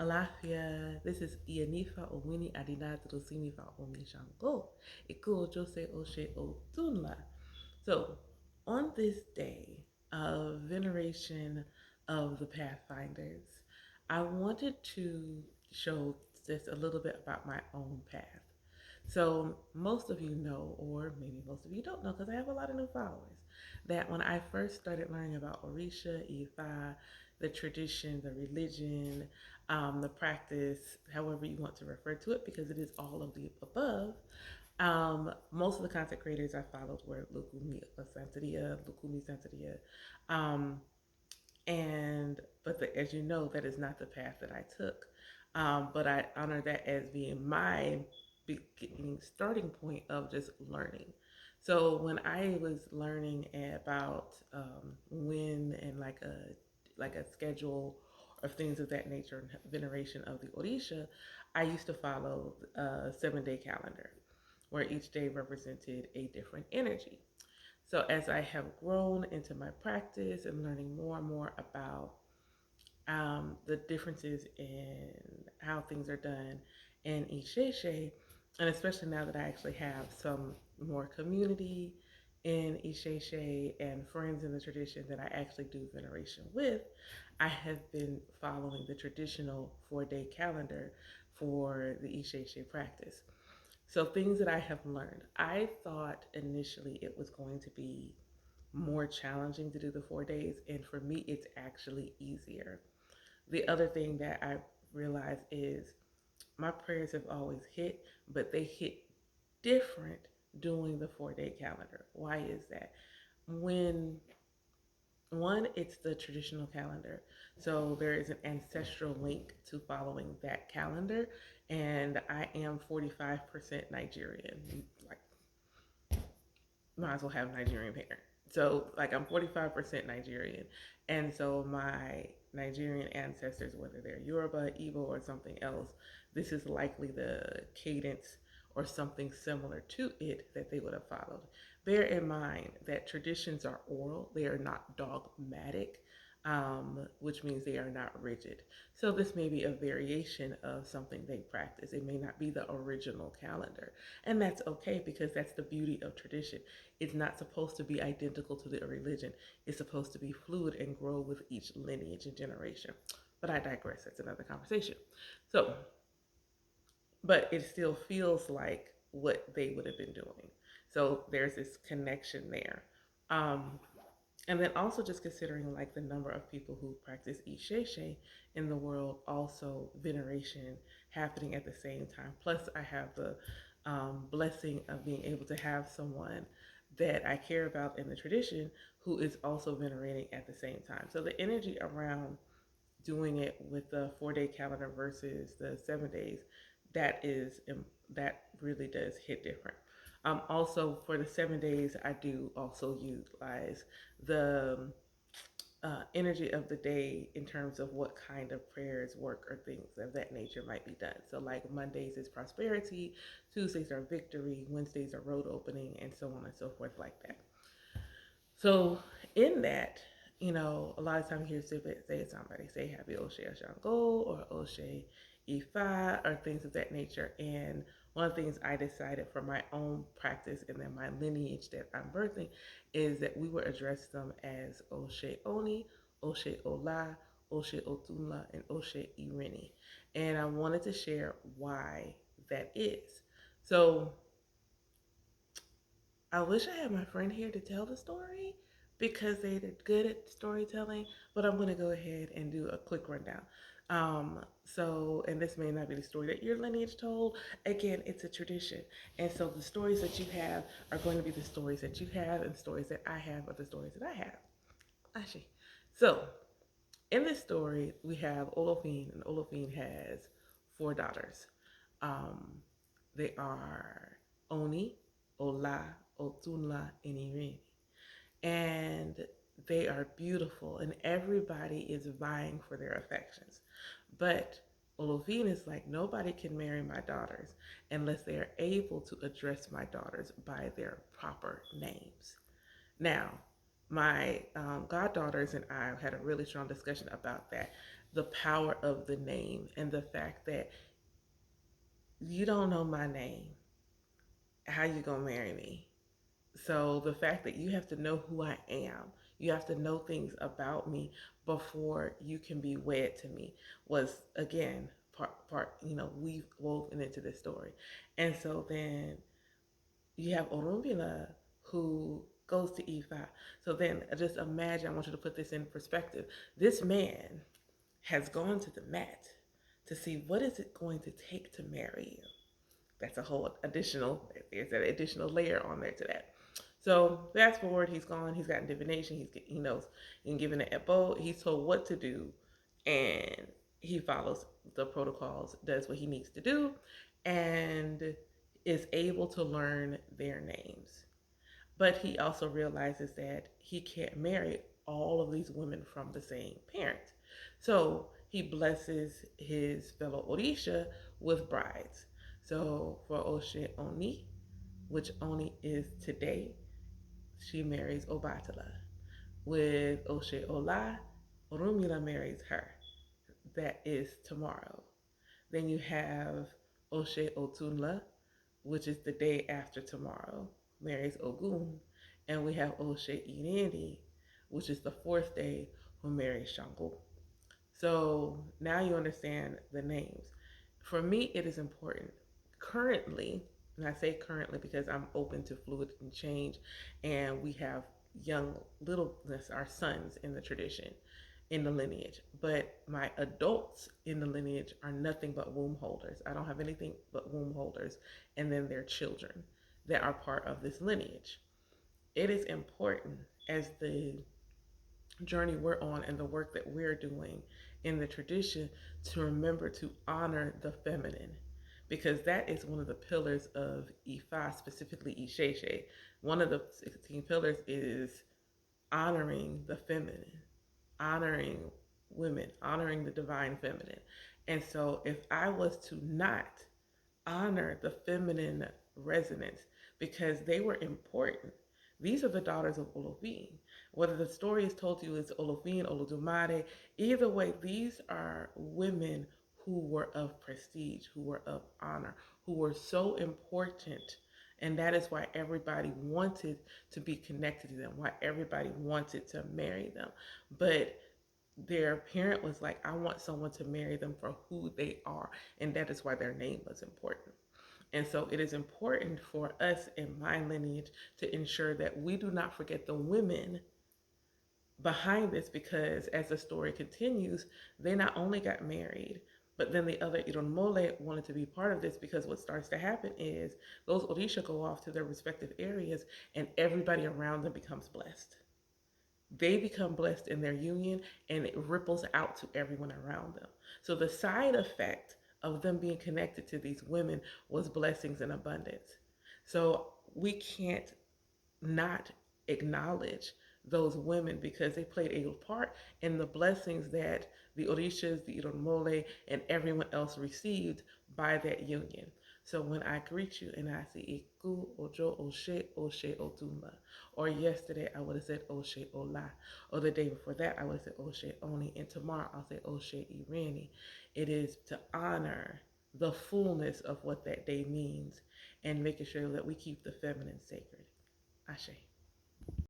Alafia, this is Ianifa Owini Adina Drosinifa Omi Shango. Iko Jose Oshe Otunla. So, on this day of veneration of the Pathfinders, I wanted to show just a little bit about my own path. So, most of you know, or maybe most of you don't know, because I have a lot of new followers, that when I first started learning about Orisha, Ifa, the tradition, the religion, the practice, however you want to refer to it, because it is all of the above. Most of the content creators I followed were Lukumi Santeria, um, as you know, that is not the path that I took. But I honor that as being my beginning starting point of just learning. So when I was learning about when and like a schedule or things of that nature and veneration of the Orisha, I used to follow a 7 day calendar where each day represented a different energy. So as I have grown into my practice and learning more and more about the differences in how things are done in Isheshe, and especially now that I actually have some more community in Isheshe and friends in the tradition that I actually do veneration with, I have been following the traditional 4 day calendar for the Isheshe practice. So, things that I have learned. I thought initially it was going to be more challenging to do the 4 days, and for me, it's actually easier. The other thing that I realized is my prayers have always hit, but they hit different doing the 4 day calendar. Why is that? When one, it's the traditional calendar. So there is an ancestral link to following that calendar. And I am 45% Nigerian. Like, might as well have a Nigerian parent. So, like, I'm 45% Nigerian. And so, my Nigerian ancestors, whether they're Yoruba, Igbo, or something else, this is likely the cadence or something similar to it that they would have followed. Bear in mind that traditions are oral, they are not dogmatic, which means they are not rigid. So, this may be a variation of something they practice. It may not be the original calendar. And that's okay because that's the beauty of tradition. It's not supposed to be identical to the religion. It's supposed to be fluid and grow with each lineage and generation. But I digress. That's another conversation. So, but it still feels like what they would have been doing. So there's this connection there. Um, and then also just considering like the number of people who practice Isheshe in the world, also veneration happening at the same time. Plus, I have the blessing of being able to have someone that I care about in the tradition who is also venerating at the same time. So the energy around doing it with the 4 day calendar versus the 7 days, that is that really does hit different. Also, for the 7 days, I do also utilize the energy of the day in terms of what kind of prayers, work, or things of that nature might be done. So, like Mondays is prosperity, Tuesdays are victory, Wednesdays are road opening, and so on and so forth, like that. So, in that, a lot of times you hear say somebody say Happy Oshe Shango or Oshe Ifa or things of that nature. And one of the things I decided for my own practice and then my lineage that I'm birthing is that we would address them as Oshe Oni, Oshe Ola, Oshe Otunla, and Oshe Irini. And I wanted to share why that is. So I wish I had my friend here to tell the story because they're good at storytelling, but I'm going to go ahead and do a quick rundown. And this may not be the story that your lineage told. Again, it's a tradition. And so the stories that you have are going to be the stories that you have, and the stories that I have are the stories that I have. Actually. So, in this story, we have Olofine, and Olofine has 4 daughters. Um, they are Oni, Ola, Otunla, and Irini. And they are beautiful, and everybody is vying for their affections. But Olofine is like, nobody can marry my daughters unless they are able to address my daughters by their proper names. Now, my goddaughters and I had a really strong discussion about that. the power of the name and the fact that you don't know my name. How you gonna marry me? So the fact that you have to know who I am, you have to know things about me before you can be wed to me was again part we've woven into this story. And so then you have Orunmila who goes to Ifa. So then just imagine, I want you to put this in perspective. This man has gone to the mat to see what is it going to take to marry you. That's a whole additional, there's an additional layer on there to that. So fast forward, he's gone, he's gotten divination, he knows, he's given an epo, he's told what to do, and he follows the protocols, does what he needs to do, and is able to learn their names. But he also realizes that he can't marry all of these women from the same parent. So he blesses his fellow Orisha with brides. So for Oshe Oni, which Oni is today, she marries Obatala. With Oshe Ola, Orumila marries her. That is tomorrow. Then you have Oshe Otunla, which is the day after tomorrow, marries Ogun. And we have Oshe Ireni, which is the fourth day, who marries Shango. So now you understand the names. For me, it is important. Currently, and I say currently because I'm open to fluid and change, and we have young littleness, our sons in the tradition, in the lineage. But my adults in the lineage are nothing but womb holders. I don't have anything but womb holders, and then their children that are part of this lineage. It is important as the journey we're on and the work that we're doing in the tradition to remember to honor the feminine, because that is one of the pillars of Ifa, specifically Isheshe. One of the 16 pillars is honoring the feminine, honoring women, honoring the divine feminine. And so if I was to not honor the feminine resonance because they were important, these are the daughters of Olofin. Whether the story is told to you as Olofin, Olodumare, either way, these are women who were of prestige, who were of honor, who were so important. And that is why everybody wanted to be connected to them, why everybody wanted to marry them. But their parent was like, I want someone to marry them for who they are. And that is why their name was important. And so it is important for us in my lineage to ensure that we do not forget the women behind this, because as the story continues, they not only got married, but then the other Ironmole wanted to be part of this, because what starts to happen is those Orisha go off to their respective areas and everybody around them becomes blessed. They become blessed in their union and it ripples out to everyone around them. So the side effect of them being connected to these women was blessings and abundance. So we can't not acknowledge those women because they played a part in the blessings that the Orishas, the Ironmole, and everyone else received by that union. So when I greet you and I say Iku, Ojo, Oshe, Oshe, Otumba, or yesterday I would have said Oshe, Ola, or the day before that I would have said Oshe, Oni, and tomorrow I'll say Oshe, Ireni. It is to honor the fullness of what that day means and making sure that we keep the feminine sacred. Ashe.